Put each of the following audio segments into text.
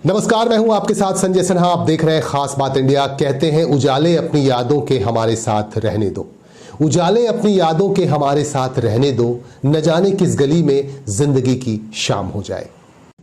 नमस्कार, मैं हूं आपके साथ संजय सिन्हा। आप देख रहे हैं खास बात इंडिया। कहते हैं उजाले अपनी यादों के हमारे साथ रहने दो, उजाले अपनी यादों के हमारे साथ रहने दो, न जाने किस गली में जिंदगी की शाम हो जाए।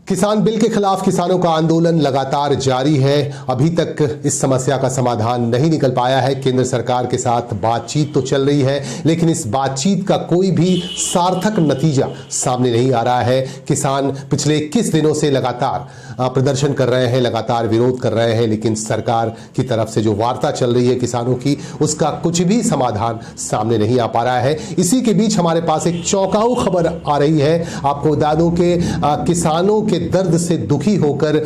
किसान बिल के खिलाफ किसानों का आंदोलन लगातार जारी है। अभी तक इस समस्या का समाधान नहीं निकल पाया है। केंद्र सरकार के साथ बातचीत तो चल रही है, लेकिन इस बातचीत का कोई भी सार्थक नतीजा सामने नहीं आ रहा है। किसान पिछले 21 दिनों से लगातार प्रदर्शन कर रहे हैं, लगातार विरोध कर रहे हैं, लेकिन सरकार की तरफ से जो वार्ता चल रही है किसानों की, उसका कुछ भी समाधान सामने नहीं आ पा रहा है। इसी के बीच हमारे पास एक चौंकाऊ खबर आ रही है। आपको बता दूं कि किसानों के दर्द से दुखी होकर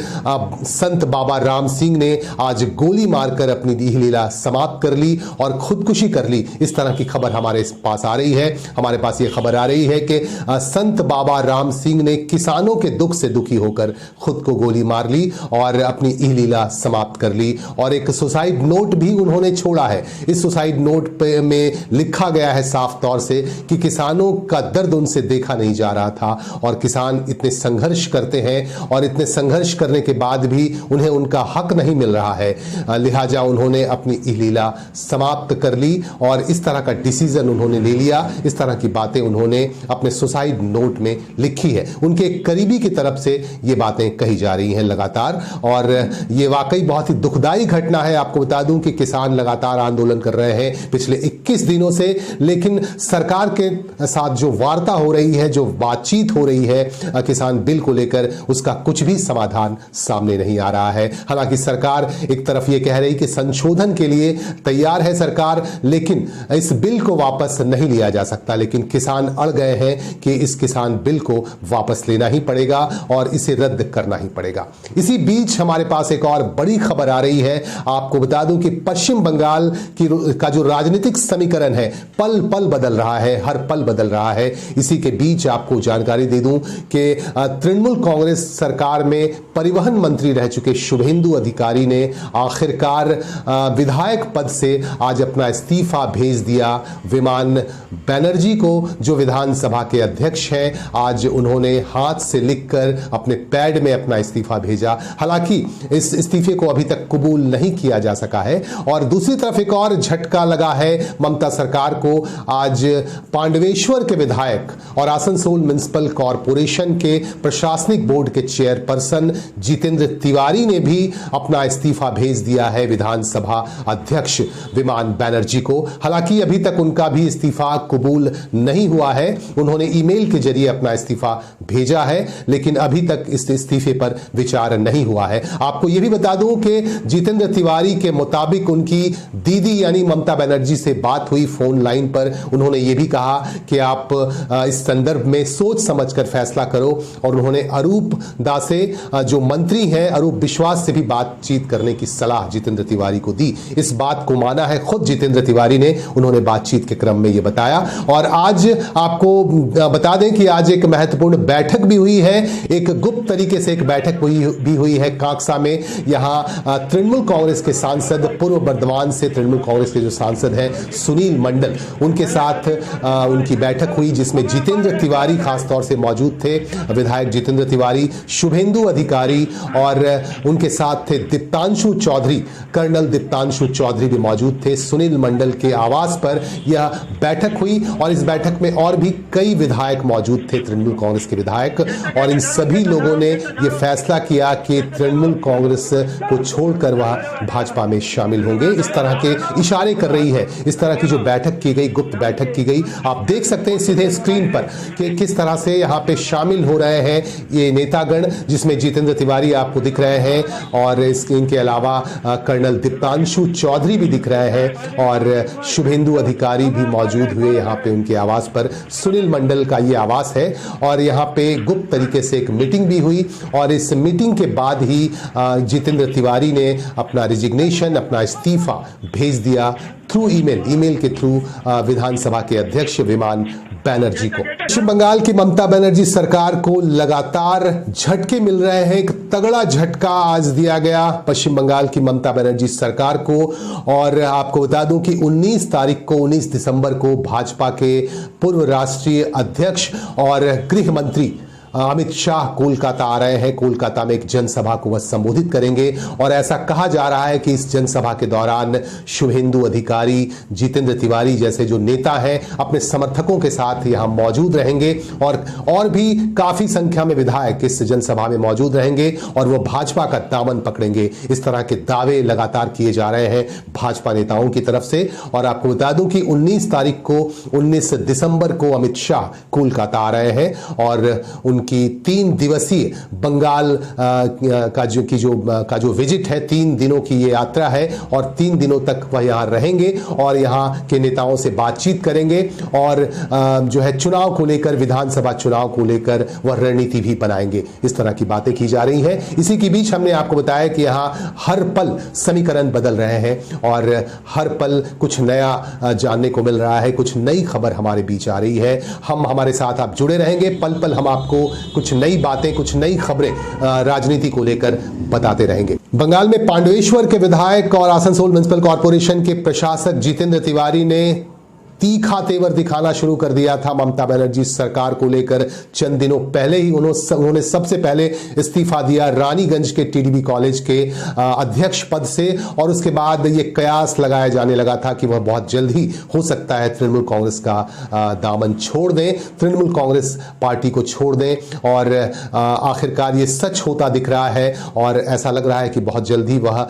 संत बाबा राम सिंह ने आज गोली मारकर अपनी देह लीला समाप्त कर ली और खुदकुशी कर ली। इस तरह की खबर हमारे पास आ रही है। हमारे पास यह खबर आ रही है कि संत बाबा राम सिंह ने किसानों के दुख से दुखी होकर खुद को गोली मार ली और अपनी देह लीला समाप्त कर ली। और एक सुसाइड नोट भी उन्होंने छोड़ा है। इस सुसाइड नोट में लिखा गया है साफ तौर से कि किसानों का दर्द उनसे देखा नहीं जा रहा था और किसान इतने संघर्ष करते हैं और इतने संघर्ष करने के बाद भी उन्हें उनका हक नहीं मिल रहा है, लिहाजा उन्होंने अपनी लीला समाप्त कर ली और इस तरह का डिसीजन उन्होंने ले लिया। इस तरह की बातें उन्होंने अपने सुसाइड नोट में लिखी है। उनके करीबी की तरफ से ये बातें कही जा रही हैं लगातार, और ये वाकई बहुत ही दुखदाई घटना है। आपको बता दूं कि किसान लगातार आंदोलन कर रहे हैं पिछले 21 दिनों से, लेकिन सरकार के साथ जो वार्ता हो रही है, जो बातचीत हो रही है किसान बिल को लेकर, उसका कुछ भी समाधान सामने नहीं आ रहा है। हालांकि सरकार एक तरफ यह कह रही कि संशोधन के लिए तैयार है सरकार, लेकिन इस बिल को वापस नहीं लिया जा सकता। लेकिन किसान अड़ गए हैं कि इस किसान बिल को वापस लेना ही पड़ेगा और इसे रद्द करना ही पड़ेगा। इसी बीच हमारे पास एक और बड़ी खबर आ रही है। आपको बता दूं कि पश्चिम बंगाल का जो राजनीतिक समीकरण है पल पल बदल रहा है, हर पल बदल रहा है। इसी के बीच आपको जानकारी दे दूं कि तृणमूल कांग्रेस सरकार में परिवहन मंत्री रह चुके शुभेंदु अधिकारी ने आखिरकार विधायक पद से आज अपना इस्तीफा भेज दिया। विमान बनर्जी को, जो विधानसभा के अध्यक्ष हैं, आज उन्होंने हाथ से लिखकर अपने पैड में अपना इस्तीफा भेजा। हालांकि इस इस्तीफे को अभी तक कबूल नहीं किया जा सका है। और दूसरी तरफ एक और झटका लगा है ममता सरकार को। आज पांडवेश्वर के विधायक और आसनसोल म्युनिसिपल कॉरपोरेशन के प्रशासनिक बोर्ड के चेयरपर्सन जितेंद्र तिवारी ने भी अपना इस्तीफा भेज दिया है विधानसभा अध्यक्ष विमान बनर्जी को। हालांकि अभी तक उनका भी इस्तीफा कबूल नहीं हुआ है। उन्होंने ईमेल के जरिए अपना इस्तीफा भेजा है, लेकिन अभी तक इस इस्तीफे पर विचार नहीं हुआ है। आपको यह भी बता दूं कि जितेंद्र तिवारी के मुताबिक उनकी दीदी यानी ममता बनर्जी से बात हुई फोन लाइन पर। उन्होंने यह भी कहा कि आप इस संदर्भ में सोच समझकर फैसला करो, और उन्होंने अरूप दासे जो मंत्री हैं, अरूप विश्वास से भी बातचीत करने की सलाह जितेंद्र तिवारी को दी। इस बात को माना है खुद जितेंद्र तिवारी ने, उन्होंने बातचीत के क्रम में यह बताया। और आज आपको बता दें कि आज एक महत्वपूर्ण बैठक भी हुई है। एक गुप्त तरीके से एक बैठक भी हुई है कांगसा में। यहां तृणमूल कांग्रेस के सांसद, पूर्व बर्धमान से तृणमूल कांग्रेस के जो सांसद हैं सुनील मंडल, उनके साथ उनकी बैठक हुई, जिसमें जितेंद्र तिवारी खासतौर से मौजूद थे। विधायक जितेंद्र तिवारी, शुभेंदु अधिकारी और उनके साथ थे दीप्तांशु चौधरी, कर्नल दीप्तांशु चौधरी भी मौजूद थे। सुनील मंडल के आवास पर यह बैठक हुई और इस बैठक में और भी कई विधायक मौजूद थे, तृणमूल कांग्रेस के विधायक, और इन सभी लोगों ने यह फैसला किया कि तृणमूल कांग्रेस को छोड़कर वह भाजपा में शामिल होंगे। इस तरह के इशारे कर रही है। इस तरह की जो बैठक की गई, गुप्त बैठक की गई, आप देख सकते हैं सीधे स्क्रीन पर कि किस तरह से यहां पे शामिल हो रहे हैं ये नेतागण, जिसमें जितेंद्र तिवारी आपको दिख रहे हैं और इनके अलावा कर्नल दीप्तांशु चौधरी भी दिख रहे हैं और शुभेंदु अधिकारी भी मौजूद हुए यहाँ पे उनके आवास पर। सुनील मंडल का ये आवास है और यहाँ पे गुप्त तरीके से एक मीटिंग भी हुई और इस मीटिंग के बाद ही जितेंद्र तिवारी ने अपना रिजिग्नेशन, अपना इस्तीफा भेज दिया थ्रू ईमेल के थ्रू विधानसभा के अध्यक्ष विमान बनर्जी को। पश्चिम बंगाल की ममता बनर्जी सरकार को लगातार झटके मिल रहे हैं। एक तगड़ा झटका आज दिया गया पश्चिम बंगाल की ममता बनर्जी सरकार को, और आपको बता दूं कि 19 दिसंबर को भाजपा के पूर्व राष्ट्रीय अध्यक्ष और गृह मंत्री अमित शाह कोलकाता आ रहे हैं। कोलकाता में एक जनसभा को वह संबोधित करेंगे और ऐसा कहा जा रहा है कि इस जनसभा के दौरान शुभेंदु अधिकारी, जितेंद्र तिवारी जैसे जो नेता हैं अपने समर्थकों के साथ यहां मौजूद रहेंगे और भी काफी संख्या में विधायक इस जनसभा में मौजूद रहेंगे और वो भाजपा का दामन पकड़ेंगे। इस तरह के दावे लगातार किए जा रहे हैं भाजपा नेताओं की तरफ से। और आपको बता दूं कि 19 दिसंबर को अमित शाह कोलकाता आ रहे हैं और उनकी 3 दिवसीय बंगाल का जो विजिट है, 3 दिनों की ये यात्रा है और 3 दिनों तक वह यहां रहेंगे और यहां के नेताओं से बातचीत करेंगे और जो है चुनाव को लेकर, विधानसभा चुनाव को लेकर वह रणनीति भी बनाएंगे। इस तरह की बातें की जा रही हैं। इसी के बीच हमने आपको बताया कि यहां हर पल समीकरण बदल रहे हैं और हर पल कुछ नया जानने को मिल रहा है, कुछ नई खबर हमारे बीच आ रही है। हम हमारे साथ आप जुड़े रहेंगे, पल पल हम आपको कुछ नई बातें, कुछ नई खबरें राजनीति को लेकर बताते रहेंगे। बंगाल में पांडवेश्वर के विधायक और आसनसोल म्युनिसिपल कॉर्पोरेशन के प्रशासक जितेंद्र तिवारी ने तीखा तेवर दिखाना शुरू कर दिया था ममता बनर्जी सरकार को लेकर। चंद दिनों पहले ही उन्होंने सबसे पहले इस्तीफा दिया रानीगंज के टीडीबी कॉलेज के अध्यक्ष पद से और उसके बाद यह कयास लगाया जाने लगा था कि वह बहुत जल्द ही हो सकता है तृणमूल कांग्रेस का दामन छोड़ दें, तृणमूल कांग्रेस पार्टी को छोड़ दें और आखिरकार ये सच होता दिख रहा है और ऐसा लग रहा है कि बहुत जल्द ही वह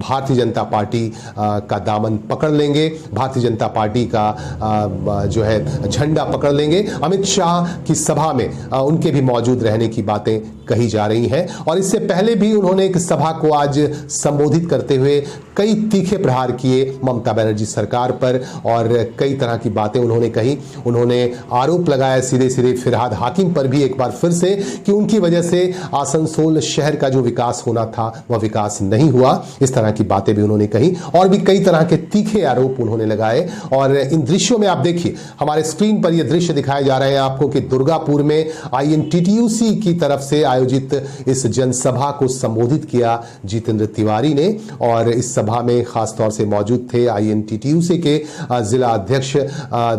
भारतीय जनता पार्टी का दामन पकड़ लेंगे, भारतीय जनता पार्टी का जो है झंडा पकड़ लेंगे। अमित शाह की सभा में उनके भी मौजूद रहने की बातें कही जा रही हैं और इससे पहले भी उन्होंने एक सभा को आज संबोधित करते हुए कई तीखे प्रहार किए ममता बनर्जी सरकार पर और कई तरह की बातें उन्होंने कही। उन्होंने आरोप लगाया सीधे सीधे फिरहाद हाकिम पर भी एक बार फिर से कि उनकी वजह से आसनसोल शहर का जो विकास होना था वह विकास नहीं हुआ। इस तरह की बातें भी उन्होंने कही और भी कई तरह के तीखे आरोप उन्होंने लगाए। और इन दृश्यों में आप देखिए, हमारे स्क्रीन पर यह दृश्य दिखाए जा रहे हैं आपको कि दुर्गापुर में INTTUC की तरफ से आयोजित इस जनसभा को संबोधित किया जितेंद्र तिवारी ने और इस सभा में खास तौर से मौजूद थे INTTUC के जिला अध्यक्ष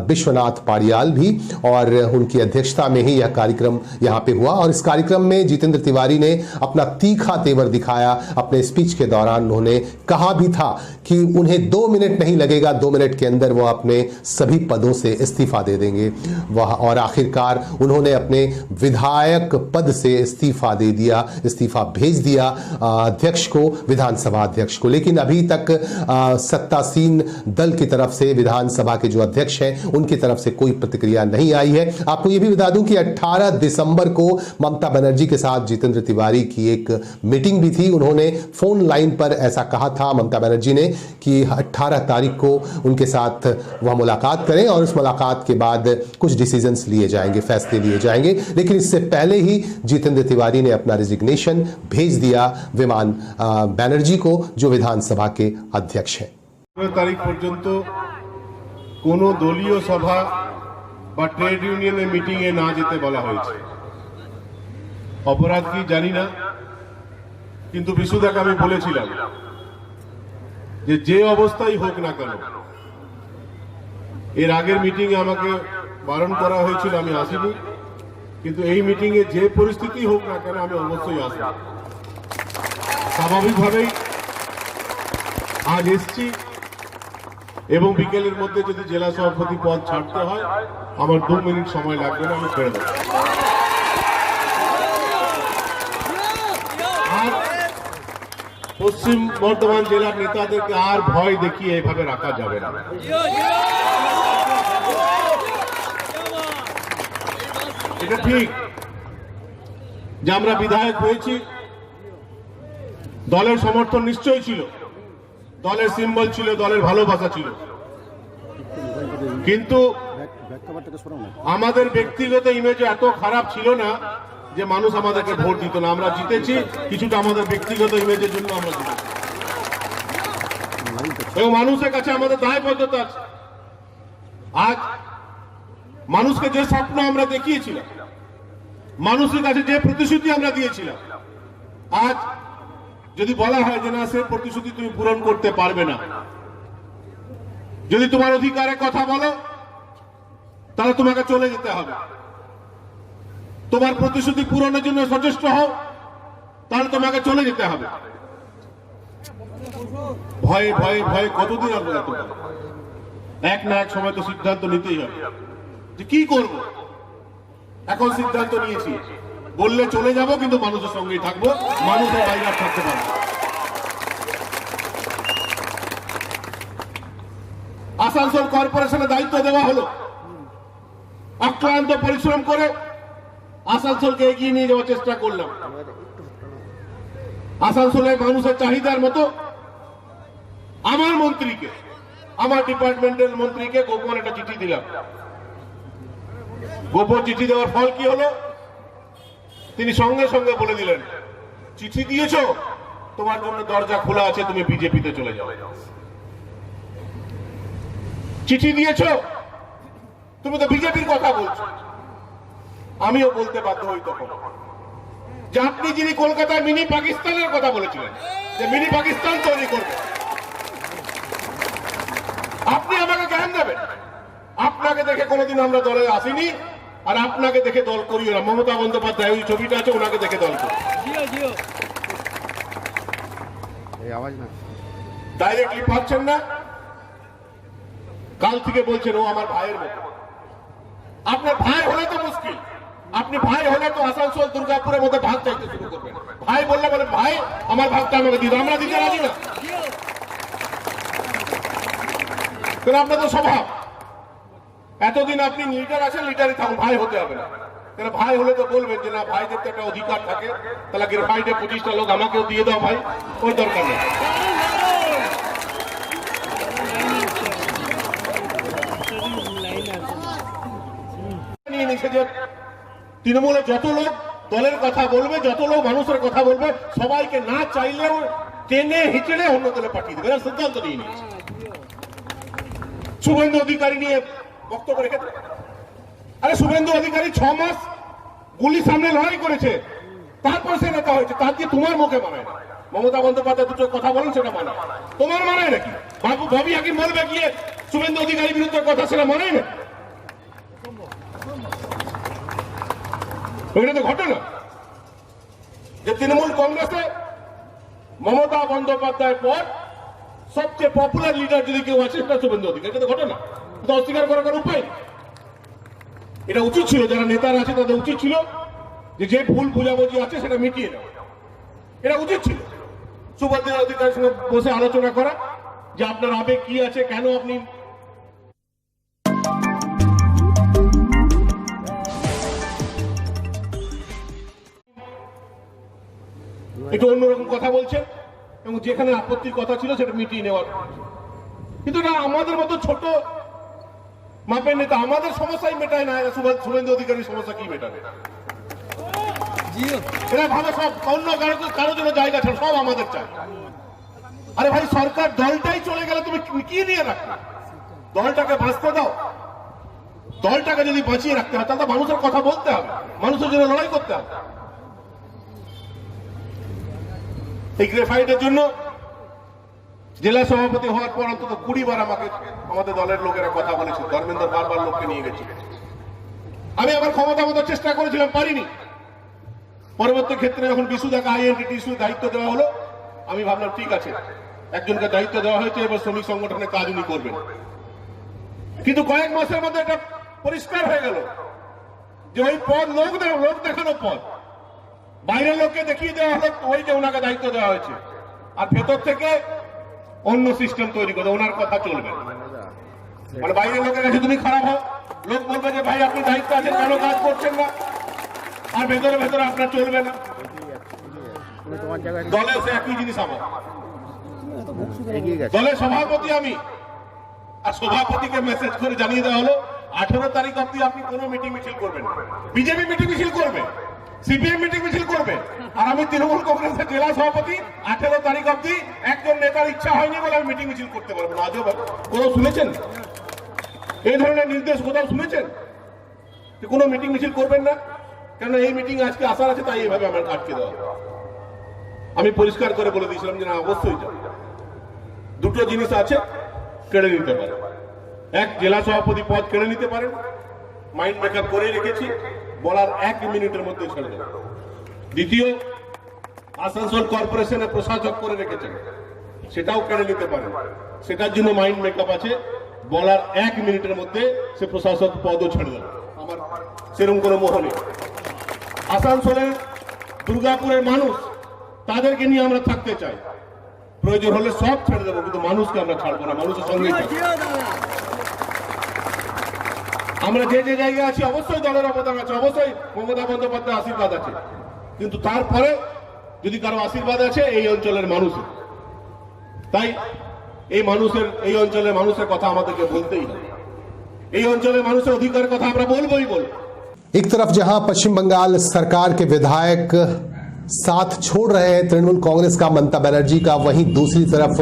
विश्वनाथ पाड़ियाल भी और उनकी अध्यक्षता में ही यह कार्यक्रम यहां पे हुआ। और इस कार्यक्रम में जितेंद्र तिवारी ने अपना तीखा तेवर दिखाया। अपने स्पीच के दौरान उन्होंने कहा भी था कि उन्हें 2 मिनट नहीं लगेगा, 2 मिनट के अंदर वो अपने सभी पदों से इस्तीफा दे देंगे वह। और आखिरकार उन्होंने अपने विधायक पद से इस्तीफा दे दिया, इस्तीफा भेज दिया अध्यक्ष को, विधानसभा अध्यक्ष को। लेकिन अभी तक सत्तासीन दल की तरफ से, विधानसभा के जो अध्यक्ष हैं उनकी तरफ से कोई प्रतिक्रिया नहीं आई है। आपको यह भी बता दूं कि 18 दिसंबर को ममता बनर्जी के साथ जितेंद्र तिवारी की एक मीटिंग भी थी। उन्होंने फोन लाइन पर ऐसा कहा था ममता बनर्जी ने कि 18 तारीख को उनके साथ वह मुलाकात करें और उस मुलाकात के बाद कुछ डिसीजंस लिए जाएंगे, फैसले लिए जाएंगे। लेकिन इससे पहले ही जितेंद्र तिवारी ने अपना रिजिग्नेशन भेज दिया विमान बैनर्जी को, जो विधानसभा के अध्यक्ष हैं। 15 तारीख पर्यंत कोनो दलीय सभा বা ট্রেড ইউনিয়নের মিটিং এ না যেতে বলা হয়েছে। অপরাধ কি জানি না, কিন্তু বিশুদাকে আমি বলেছিলাম যে অবস্থাই হোক না কেন, এর আগের মিটিং এ আমাকে বারণ করা হয়েছিল, আমি আসিনি। কিন্তু এই মিটিং এ যে পরিস্থিতি হোক না কেন আমি অবশ্যই আসব। স্বাভাবিকভাবেই আজ এসছি এবং বিকেলের মধ্যে যদি জেলা সভাপতি পদ ছাড়তে হয় আমার 2 মিনিট সময় লাগবে না, আমি ছেড়ে দেব। আর পশ্চিম বর্ধমান জেলার নেতাদেরকে আর ভয় দেখিয়ে এভাবে রাখা যাবে না। এটা ঠিক যে আমরা বিধায়ক হয়েছি, দলের সমর্থন নিশ্চয়ই ছিল, দলের সিম্বল ছিল, দলের ভালোবাসা ছিল, কিন্তু আমাদের ব্যক্তিগত ইমেজ এত খারাপ ছিল না যে মানুষ আমাদেরকে ভোট দিত না। আমরা জিতেছি কিছুটা আমাদের ব্যক্তিগত ইমেজের জন্য আমরা জিতেছি এবং মানুষের কাছে আমাদের দায়বদ্ধতা আছে। আজ মানুষকে যে স্বপ্ন আমরা দেখিয়েছিলাম, মানুষের কাছে যে প্রতিশ্রুতি আমরা দিয়েছিলাম, আজ যদি বলা হয় যে না সে প্রতিশ্রুতি তুমি পূরণ করতে পারবে না, যদি তোমার অধিকারের কথা বলো তাহলে তোমাকে চলে যেতে হবে, তোমার প্রতিশ্রুতি পূরণের জন্য সচেষ্ট হও, তাহলে তোমাকে চলে যেতে হবে। ভয়ে ভয়ে ভয়ে কতদিন আর বোঝাতে পারবে? এক না এক সময় তো সিদ্ধান্ত নিতেই হবে যে কি করব। এখন সিদ্ধান্ত নিয়েছি, বললে চলে যাব, কিন্তু মানুষের সঙ্গেই থাকবো, মানুষের বাইরে আর থাকতে পারবো। আসানসোল কর্পোরেশনের দায়িত্ব দেওয়া হলো, অক্লান্ত পরিশ্রম করে আসানসোলকে এগিয়ে নিয়ে যাওয়ার চেষ্টা করলাম। আসানসোলের মানুষের চাহিদার মতো আমার মন্ত্রীকে, আমার ডিপার্টমেন্টের মন্ত্রীকে গোপন একটা চিঠি দিলাম। গোপন চিঠি দেওয়ার ফল কি হলো? তিনি সঙ্গে সঙ্গে বলে দিলেন, চিঠি দিয়েছো, তোমার জন্য দরজা খোলা আছে, তুমি বিজেপিতে চলে যাও। চিঠি দিয়েছো, তুমি তো বিজেপির কথা বলছো। আমিও বলতে বাধ্য হই তখন যে আপনি যিনি কলকাতায় মিনি পাকিস্তানের কথা বলেছিলেন, যে মিনি পাকিস্তান তৈরি করবে, আপনি আমাকে জ্ঞান দেবেন। আপনাকে দেখে কোনোদিন আমরা দলে আসিনি, আর আপনাকে দেখে দল করিও না। মমতা বন্দ্যোপাধ্যায় ওই ছবিটা আছে, ওনাকে দেখে দল করি। ডাইরেক্টলি পাচ্ছেন না, কাল থেকে বলছেন ও আমার ভাইয়ের মতো। আপনার ভাই হলে তো মুশকিল, আপনি ভাই হলে তো আসানসোল দুর্গাপুরের মধ্যে ভাগ চাইতে শুরু করবেন। ভাই বললে বলে ভাই আমার ভাগটা আমাকে দিন, আমরা দিতে রাজি না। আপনার তো স্বভাব, এতদিন আপনি লিডার আছেন, লিডারই থাকুন, ভাই হতে হবে না। কেন ভাই হলে তো বলবেন যে না, ভাইদের তো একটা অধিকার থাকে, তাহলে গ্রেফাইটে 25টা লোক আমাকেও দিয়ে দাও ভাই, ওর দরকার নেই। তৃণমূলে যত লোক দলের কথা বলবে, যত লোক মানুষের কথা বলবে, সবাইকে না চাইলেও টেনে হিচড়ে অন্য দলে পাঠিয়ে দেবে, সিদ্ধান্ত নিয়ে নিয়েছে। শুভেন্দু অধিকারী নিয়ে বক্তব্য রেখে, আরে শুভেন্দু অধিকারী 6 মাস গুলির সামনে লড়াই করেছে, তারপর সে নেতা হয়েছে, তার দিয়ে তোমার মুখে মানায় না। মমতা বন্দ্যোপাধ্যায় দুটো কথা বলেন, সেটা মানায়, তোমার মানায় নাকি? ভাবি হাকিম বলবে গিয়ে শুভেন্দু অধিকারীর বিরুদ্ধে কথা, সেটা মানায় না? ওইটা তো ঘটনা যে তৃণমূল কংগ্রেসে মমতা বন্দ্যোপাধ্যায়ের পর সবচেয়ে পপুলার লিডার যদি কেউ আছে, সেটা শুভেন্দু অধিকারী। এটা তো ঘটনা, এটা অস্বীকার করার কোনো উপায়। এটা উচিত ছিল, যারা নেতারা আছে তাদের উচিত ছিল যে ভুল বোঝাবুঝি আছে সেটা মিটিয়ে নেওয়া। এটা উচিত ছিল শুভেন্দু অধিকারীর সঙ্গে বসে আলোচনা করা, যে আপনার আবেগ কি আছে, কেন আপনি একটু অন্যরকম কথা বলছেন, এবং যেখানে আপত্তির কথা ছিল সেটা মিটিয়ে নেওয়ার। কিন্তু এটা আমাদের মতো ছোট মাপের নেতা, আমাদের সমস্যাই মেটায় না, শুভেন্দু অধিকারীর সমস্যা কি মেটাবে? এরা ভাবে সব অন্য কারোর জন্য জায়গা ছাড়া সব আমাদের চাই। আরে ভাই, সরকার দলটাই চলে গেলে তুমি কি নিয়ে রাখবে? দলটাকে বাঁচতে দাও। দলটাকে যদি বাঁচিয়ে রাখতে হয়, তাহলে মানুষের কথা বলতে হবে, মানুষের জন্য লড়াই করতে হবে। এই গ্রেফাইটের জন্য জেলা সভাপতি হওয়ার পর অন্তত 20 বার আমাকে আমাদের দলের লোকেরা কথা বলেছে। ধর্মেন্দ্র বারবার লোককে নিয়ে গেছে, আমি আবার ক্ষমতা মতো চেষ্টা করেছিলাম, পারিনি। পরবর্তী ক্ষেত্রে যখন বিশুদাকে আইএনটিটিসি দায়িত্ব দেওয়া হলো, আমি ভাবলাম ঠিক আছে, একজনকে দায়িত্ব দেওয়া হয়েছে, এবার শ্রমিক সংগঠনের কাজ উনি করবেন। কিন্তু কয়েক মাসের মধ্যে এটা পরিষ্কার হয়ে গেল যে ওই পদ লোক দেখানো পদ, বাইরের লোককে দেখিয়ে দেওয়া হলো ওই যে ওনাকে দায়িত্ব দেওয়া হয়েছে, আর ভেতর থেকে অন্য সিস্টেম তৈরি করে ওনার কথা চলবে। মানে বাইরের লোকের কাছে তুমি খারাপ হও, লোক বলবে যে ভাই আপনি দায়িত্ব আছেন, কেন কাজ করছেন না, আর ভেতরে ভেতরে আপনার চলবে না। দলের সে একই জিনিস আমার, দলের সভাপতি আমি, আর সভাপতিকে মেসেজ করে জানিয়ে দেওয়া হলো 18 তারিখ অব্দি আপনি কোনো মিটিং মিছিল করবেন। বিজেপি মিটিং মিছিল করবে, সিপিএম মিটিং মিছিল করবে, আর আমি তৃণমূল কংগ্রেসের জেলা সভাপতি। 18 তারিখ অব্দি একজন নেতার ইচ্ছা হয়নি বলে আমি মিটিং মিছিল করতে পারবো না। আজও কোথাও শুনেছেন এই ধরনের নির্দেশ? কোথাও শুনেছেন যে কোনো মিটিং মিছিল করবেন না? কেন এই মিটিং আজকে আসার আছে, তাই এইভাবে আমার আটকে দেওয়া। আমি পরিষ্কার করে বলে দিয়েছিলাম যে না, অবশ্যই যাবে। দুটো জিনিস আছে, কেড়ে নিতে পারে। এক, জেলা সভাপতি পদ কেড়ে নিতে পারেন, মাইন্ড মেকআপ করে রেখেছি। বলার 1 মিনিটের মধ্যে ছেড়ে দেব। দ্বিতীয়, আসানসোল কর্পোরেশনে প্রশাসক করে রেখেছেন, সেটাও কেড়ে নিতে পারেন। সেটার জন্য মাইন্ড মেকআপ আছে, বলার 1 মিনিটের মধ্যে সে প্রশাসক পদও ছেড়ে দেবে। আমার সেরকম কোনো মোহ নেই। আসানসোলের দুর্গাপুরের মানুষ, তাদেরকে নিয়ে আমরা থাকতে চাই। প্রয়োজন হলে সব ছেড়ে দেবো, কিন্তু মানুষকে আমরা ছাড়বো না, মানুষের সঙ্গে আমরা যে যে জায়গায় আছি। অবশ্যই দলের অবদান আছে, অবশ্যই মমতা বন্দ্যোপাধ্যায়ের আশীর্বাদ আছে, কিন্তু তারপরে যদি কারো আশীর্বাদ আছে এই অঞ্চলের মানুষের। তাই এই অঞ্চলের মানুষের কথা আমাদেরকে বলতেই হবে। এই অঞ্চলের মানুষের অধিকারের কথা আমরা বলবোই বলবো। एक तरफ जहां पश्चिम बंगाल सरकार के विधायक साथ छोड़ रहे हैं तृणमूल कांग्रेस का ममता बनर्जी का, वहीं दूसरी तरफ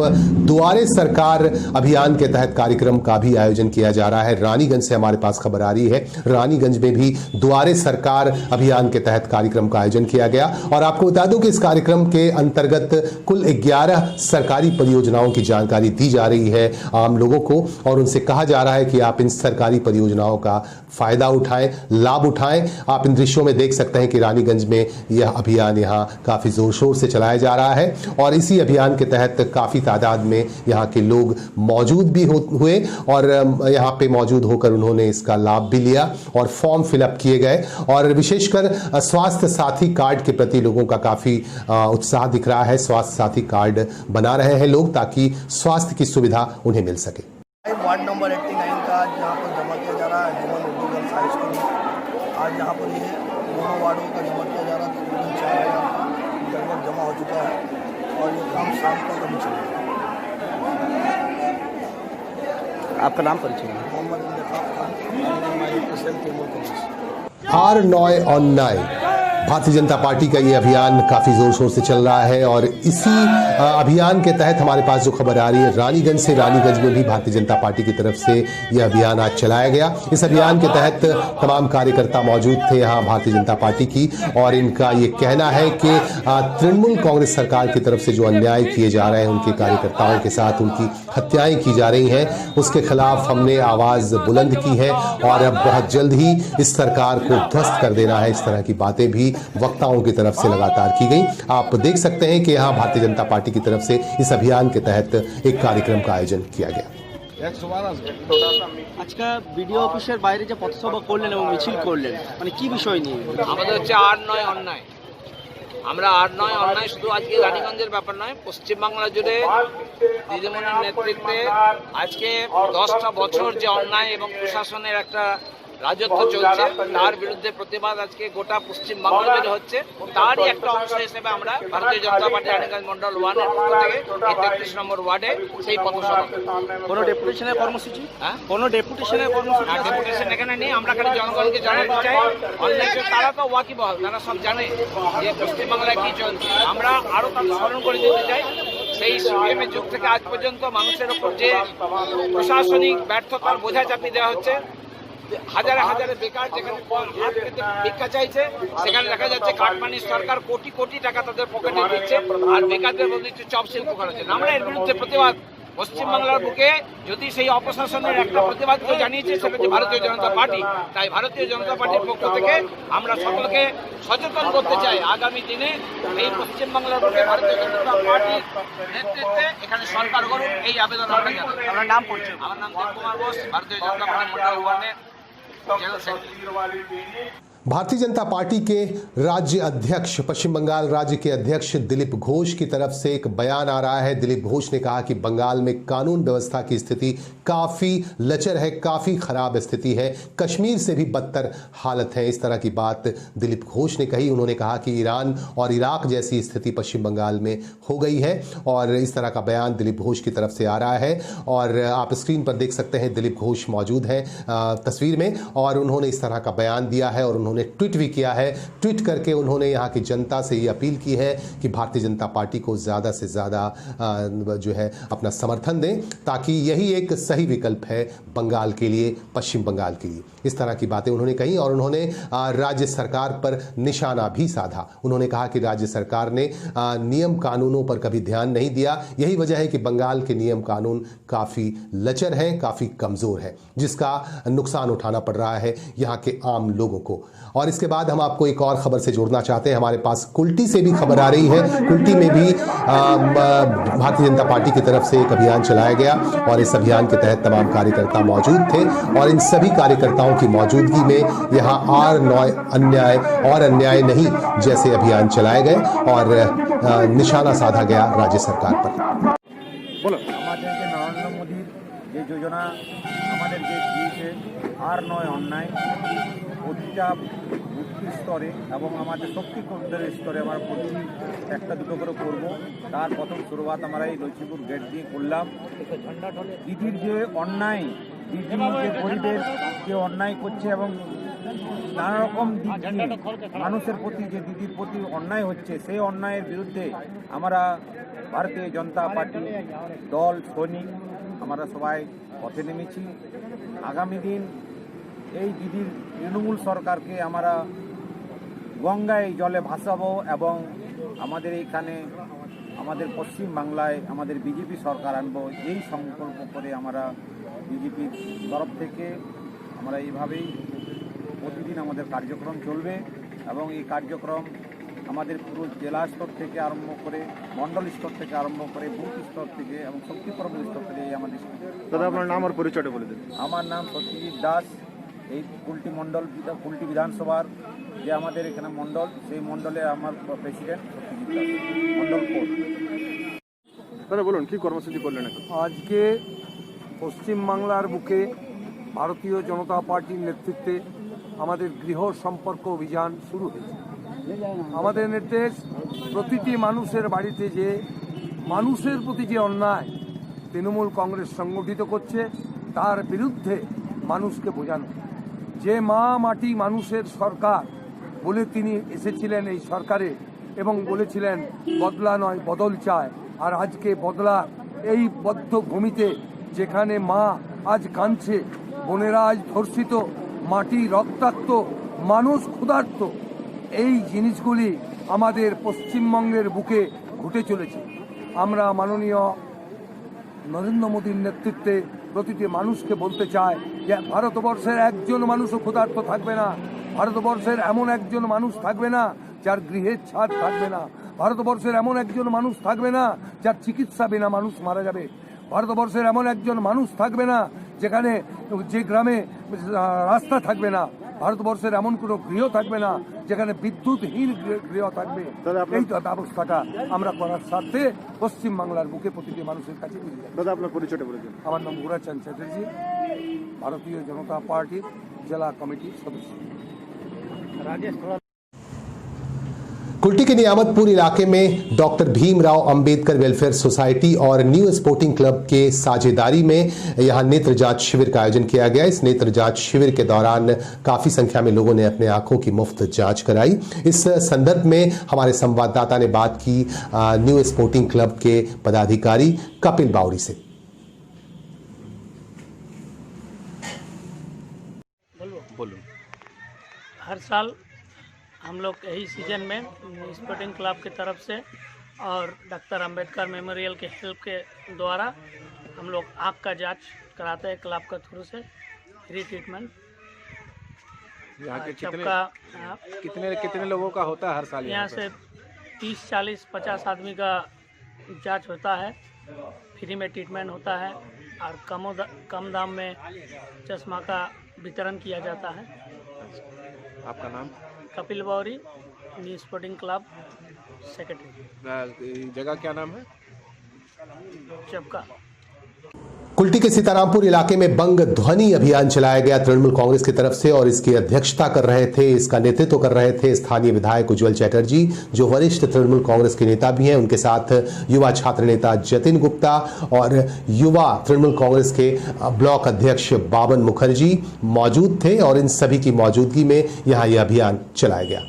दुआरे सरकार अभियान के तहत कार्यक्रम का भी आयोजन किया जा रहा है। रानीगंज से हमारे पास खबर आ रही है, रानीगंज में भी दुआरे सरकार अभियान के तहत कार्यक्रम का आयोजन किया गया। और आपको बता दूं कि इस कार्यक्रम के अंतर्गत कुल 11 सरकारी परियोजनाओं की जानकारी दी जा रही है आम लोगों को, और उनसे कहा जा रहा है कि आप इन सरकारी परियोजनाओं का फायदा उठाएं, लाभ उठाएं। आप इन दृश्यों में देख सकते हैं कि रानीगंज में यह अभियान यहाँ काफी जोर शोर से चलाया जा रहा है, और इसी अभियान के तहत काफी तादाद में यहाँ के लोग मौजूद भी हुए, और यहाँ पे मौजूद होकर उन्होंने इसका लाभ भी लिया और फॉर्म फिलअप किए गए। और विशेषकर स्वास्थ्य साथी कार्ड के प्रति लोगों का काफी उत्साह दिख रहा है। स्वास्थ्य साथी कार्ड बना रहे हैं लोग ताकि स्वास्थ्य की सुविधा उन्हें मिल सके। वार्ड नंबर 89 का आज यहाँ पर जमा किया जा रहा है Jumman Urdu girls high school में। आज यहाँ पर ये दोनों वार्डों का जमा किया जा रहा था, तकरीबन 4000 लगभग जमा हो चुका है, और ये काम शाम तक अभी चलेगा। आपका नाम परिचय? Mohammad Intekhab Khan, president Trinamool Congress. R9 on 9 Bharatiya Janata party का ये अभियान काफी जोर शोर से चल रहा है, और इसी अभियान के तहत हमारे पास जो खबर आ रही है रानीगंज से, रानीगंज में भी भारतीय जनता पार्टी की तरफ से यह अभियान आज चलाया गया। इस अभियान के तहत तमाम कार्यकर्ता मौजूद थे यहाँ भारतीय जनता पार्टी की, और इनका ये कहना है कि तृणमूल कांग्रेस सरकार की तरफ से जो अन्याय किए जा रहे हैं, उनके कार्यकर्ताओं के साथ उनकी हत्याएं की जा रही हैं, उसके खिलाफ हमने आवाज बुलंद की है, और अब बहुत जल्द ही इस सरकार को ध्वस्त कर देना है। इस तरह की बातें भी वक्ताओं की तरफ से लगातार की गई। आप देख सकते हैं कि यहाँ भारतीय जनता पार्टी की तरफ से इस अभियान के तहत एक कार्यक्रम का आयोजन किया गया। আজকে বিডিও অফিসের বাইরে যে পথসভা করলেন এবং মিছিল করলেন, মানে কি বিষয় নিয়ে? আমাদের হচ্ছে R9 অন্যায়। আমরা R9 অন্যায় শুধু আজকে রানীগঞ্জের ব্যাপার নয়, পশ্চিমবাংলা জুড়ে দিদিমণির নেতৃত্বে আজকে 10টা বছর যে অন্যায় এবং প্রশাসনের একটা রাজত্ব চলছে, তার বিরুদ্ধে প্রতিবাদ আজকে গোটা পশ্চিমবাংলা জুড়ে হচ্ছে। তারই একটা অংশ হিসেবে আমরা ভারতীয় জনতা পার্টি রানীগঞ্জ মন্ডল 1 এর পক্ষ থেকে এই 33 নম্বর ওয়ার্ডে সেই পথসভা। কোনো ডেপুটেশনের কর্মসূচি? হ্যাঁ, কোনো ডেপুটেশনের কর্মসূচি? ডেপুটেশন এখানে নেই। আমরা খালি জনগণকে জানাতে চাই, অন্যান্য তারা তো ওয়াকিবহাল, তারা সব জানে যে পশ্চিমবাংলায় কি চলছে। আমরা আরো তাদের স্মরণ করে দিতে চাই, সেই সিপিএমের যুগ থেকে আজ পর্যন্ত মানুষের উপর যে প্রশাসনিক ব্যর্থতার বোঝা চাপিয়ে দেওয়া হচ্ছে, হাজারে হাজারে বেকার যেখানে হাত পেতে ভিক্ষা চাইছে, সেখানে দেখা যাচ্ছে কাটমানির সরকার কোটি কোটি টাকা তাদের পকেটে দিচ্ছে, আর বেকারদের মধ্যে চপ শিল্প করা হচ্ছে। আমরা এর বিরুদ্ধে প্রতিবাদ পশ্চিমবাংলার বুকে যদি সেই অপশাসনের একটা প্রতিবাদ কেউ জানিয়েছে, সেটা হচ্ছে ভারতীয় জনতা পার্টি। তাই ভারতীয় জনতা পার্টির পক্ষ থেকে আমরা সকলকে সচেতন করতে চাই, আগামী দিনে এই পশ্চিমবাংলার বুকে ভারতীয় জনতা পার্টির নেতৃত্বে এখানে সরকার গঠন, এই আবেদন আমরা জানাই। আপনার নাম পরিচয়? আমার নাম দেবকুমার ঘোষ, ভারতীয় জনতা পার্টি মন্ডল 1 এর general secretary. Bharatiya Janata party के राज्य अध्यक्ष, पश्चिम बंगाल राज्य के अध्यक्ष दिलीप घोष की तरफ से एक बयान आ रहा है। दिलीप घोष ने कहा कि बंगाल में कानून व्यवस्था की स्थिति काफी लचर है, काफी खराब स्थिति है, कश्मीर से भी बदतर हालत है। इस तरह की बात दिलीप घोष ने कही। उन्होंने कहा कि ईरान और इराक जैसी स्थिति पश्चिम बंगाल में हो गई है, और इस तरह का बयान दिलीप घोष की तरफ से आ रहा है। और आप स्क्रीन पर देख सकते हैं दिलीप घोष मौजूद हैं तस्वीर में, और उन्होंने इस तरह का बयान दिया है, और उन्होंने ट्वीट भी किया है। ट्वीट करके उन्होंने यहाँ की जनता से ये अपील की है कि भारतीय जनता पार्टी को ज़्यादा से ज़्यादा जो है अपना समर्थन दें, ताकि यही एक सही विकल्प है बंगाल के लिए, पश्चिम बंगाल के लिए। इस तरह की बातें उन्होंने कही, और उन्होंने राज्य सरकार पर निशाना भी साधा। उन्होंने कहा कि राज्य सरकार ने नियम कानूनों पर कभी ध्यान नहीं दिया, यही वजह है कि बंगाल के नियम कानून काफ़ी लचर हैं, काफ़ी कमज़ोर हैं, जिसका नुकसान उठाना पड़ रहा है यहाँ के आम लोगों को। और इसके बाद हम आपको एक और खबर से जोड़ना चाहते हैं। हमारे पास कुल्टी से भी खबर आ रही है। कुल्टी में भी भारतीय जनता पार्टी की तरफ से एक अभियान चलाया गया और इस अभियान के तहत तमाम कार्यकर्ता मौजूद थे और इन सभी कार्यकर्ताओं की मौजूदगी में यहाँ अन्याय नहीं जैसे अभियान चलाए गए और निशाना साधा गया राज्य सरकार पर। আমাদেরকে নরেন্দ্র মোদীর যে যোজনা আমাদেরকে দিয়েছে আর নয় অন্যায়, প্রতিটা বুথ স্তরে এবং আমাদের শক্তি কেন্দ্রের স্তরে আমরা প্রতি একটা দুটো করে করবো। তার প্রথম শুরুয়াত আমরা এই লক্ষ্মীপুর গেট দিয়ে করলাম। দিদির যে অন্যায়, দিদি যে গরিবের যে অন্যায় করছে এবং নানা রকম দিক দিয়ে মানুষের প্রতি যে দিদির প্রতি অন্যায় হচ্ছে, সেই অন্যায়ের বিরুদ্ধে আমরা ভারতীয় জনতা পার্টি দল সৈনিক আমরা সবাই পথে নেমেছি। আগামী দিন এই দিদির তৃণমূল সরকারকে আমরা গঙ্গায় জলে ভাসাবো এবং আমাদের এইখানে আমাদের পশ্চিম বাংলায় আমাদের বিজেপি সরকার আনবো, এই সংকল্প করে আমরা বিজেপির তরফ থেকে আমরা এইভাবেই প্রতিদিন আমাদের কার্যক্রম চলবে এবং এই কার্যক্রম আমাদের পুরো জেলা স্তর থেকে আরম্ভ করে মন্ডল স্তর থেকে আরম্ভ করে বুথ স্তর থেকে এবং শক্তিকর্ম স্তর থেকে আমাদের। দাদা আপনার নাম আর পরিচয়টা বলে দিন। আমার নাম সত্যজিৎ দাস, এই কুলটি মন্ডল কুলটি বিধানসভার যে আমাদের এখানে মন্ডল, সেই মন্ডলে আমার প্রেসিডেন্ট সত্যজিৎ দাস, মন্ডল 4। দাদা বলুন কি কর্মসূচি করলেন এখন? আজকে পশ্চিমবাংলার বুকে ভারতীয় জনতা পার্টির নেতৃত্বে আমাদের গৃহ সম্পর্ক অভিযান শুরু হয়েছে। আমাদের নির্দেশ প্রতিটি মানুষের বাড়িতে যে মানুষের প্রতি যে অন্যায় তৃণমূল কংগ্রেস সংগঠিত করছে তার বিরুদ্ধে মানুষকে বোঝানো। যে মা মাটি মানুষের সরকার বলে তিনি এসেছিলেন এই সরকারে এবং বলেছিলেন বদলা নয় বদল চায়, আর আজকে বদলা এই বদ্ধ ভূমিতে যেখানে মা আজ কাঁদছে, বোনেরা আজ ধর্ষিত, মাটি রক্তাক্ত, মানুষ ক্ষুধার্ত, এই জিনিসগুলি আমাদের পশ্চিমবঙ্গের বুকে ঘটে চলেছে। আমরা মাননীয় নরেন্দ্র মোদীর নেতৃত্বে প্রতিটি মানুষকে বলতে চাই যে ভারতবর্ষের একজন মানুষও ক্ষুধার্ত থাকবে না, ভারতবর্ষের এমন একজন মানুষ থাকবে না যার গৃহের ছাদ থাকবে না, ভারতবর্ষের এমন একজন মানুষ থাকবে না যার চিকিৎসা বিনা মানুষ মারা যাবে, ভারতবর্ষের এমন একজন মানুষ থাকবে না যেখানে যে গ্রামে রাস্তা থাকবে না, ভারতবর্ষের এমন কোনো গৃহ থাকবে না যেখানে বিদ্যুৎহীন গৃহ থাকবে। এই ব্যবস্থাটা আমরা করার স্বার্থে পশ্চিমবাংলার বুকে প্রতিটি মানুষের কাছে নিয়ে যাই। দাদা আপনার পরিচয়টা বলে দিন। আমার নাম গুরাচাঁদ চ্যাটার্জি, ভারতীয় জনতা পার্টির জেলা কমিটির সদস্য। कुल्टी के नियामतपुर इलाके में doctor Bhimrao Ambedkar welfare society और न्यू स्पोर्टिंग क्लब के साझेदारी में यहां नेत्र जांच शिविर का आयोजन किया गया। इस नेत्र जांच शिविर के दौरान काफी संख्या में लोगों ने अपने आंखों की मुफ्त जांच कराई। इस संदर्भ में हमारे संवाददाता ने बात की न्यू स्पोर्टिंग क्लब के पदाधिकारी कपिल बावरी से। बोलूं हर साल हम लोग यही सीजन में स्पोर्टिंग क्लब की तरफ से और डॉक्टर अंबेडकर मेमोरियल के हेल्प के द्वारा हम लोग आँख का जांच कराते हैं क्लब के थ्रू से, फ्री ट्रीटमेंट। यहाँ के कितने लोगों का होता है हर साल? यहाँ से 30, 40, 50 आदमी का जांच होता है, फ्री में ट्रीटमेंट होता है और कम दाम में चश्मा का वितरण किया जाता है। आपका नाम? कपिल बावरी, न्यू स्पोर्टिंग क्लब सेक्रेटरी। जगह क्या नाम है? चपका। कुल्टी के सीतारामपुर इलाके में बंग ध्वनि अभियान चलाया गया तृणमूल कांग्रेस की तरफ से और इसकी अध्यक्षता कर रहे थे, इसका नेतृत्व कर रहे थे स्थानीय विधायक उज्जवल चैटर्जी जो वरिष्ठ तृणमूल कांग्रेस के नेता भी हैं। उनके साथ युवा छात्र नेता जतिन गुप्ता और युवा तृणमूल कांग्रेस के ब्लॉक अध्यक्ष बाबन मुखर्जी मौजूद थे और इन सभी की मौजूदगी में यहां यह अभियान चलाया गया।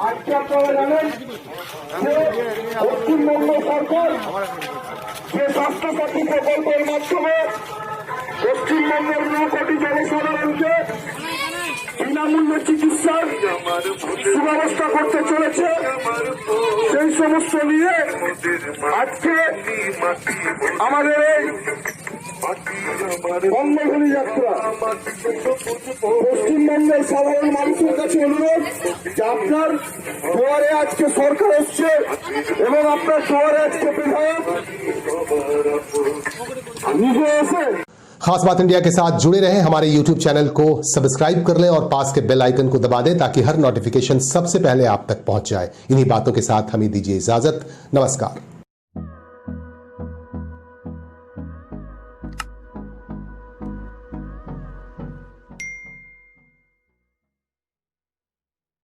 আজকে আপনারা জানেন যে পশ্চিমবঙ্গ সরকার যে স্বাস্থ্যসাথী প্রকল্পের মাধ্যমে পশ্চিমবঙ্গের 9 কোটি জনসাধারণকে বিনামূল্যে চিকিৎসার সুব্যবস্থা করতে চলেছে, সেই সমস্ত নিয়ে আজকে আমাদের এই বঙ্গভূমি যাত্রা পশ্চিমবঙ্গের সাধারণ মানুষের কাছে অনুরোধ যে আপনার দুয়ারে আজকে সরকার এসছে এবং আপনার দুয়ারে আজকে বিধায়ক নিজে এসে। खास बात इंडिया के साथ जुड़े रहें, हमारे YouTube चैनल को सब्सक्राइब कर लें और पास के बेल आइकन को दबा दें ताकि हर नोटिफिकेशन सबसे पहले आप तक पहुंच जाए। इन्हीं बातों के साथ हमें दीजिए इजाजत। नमस्कार।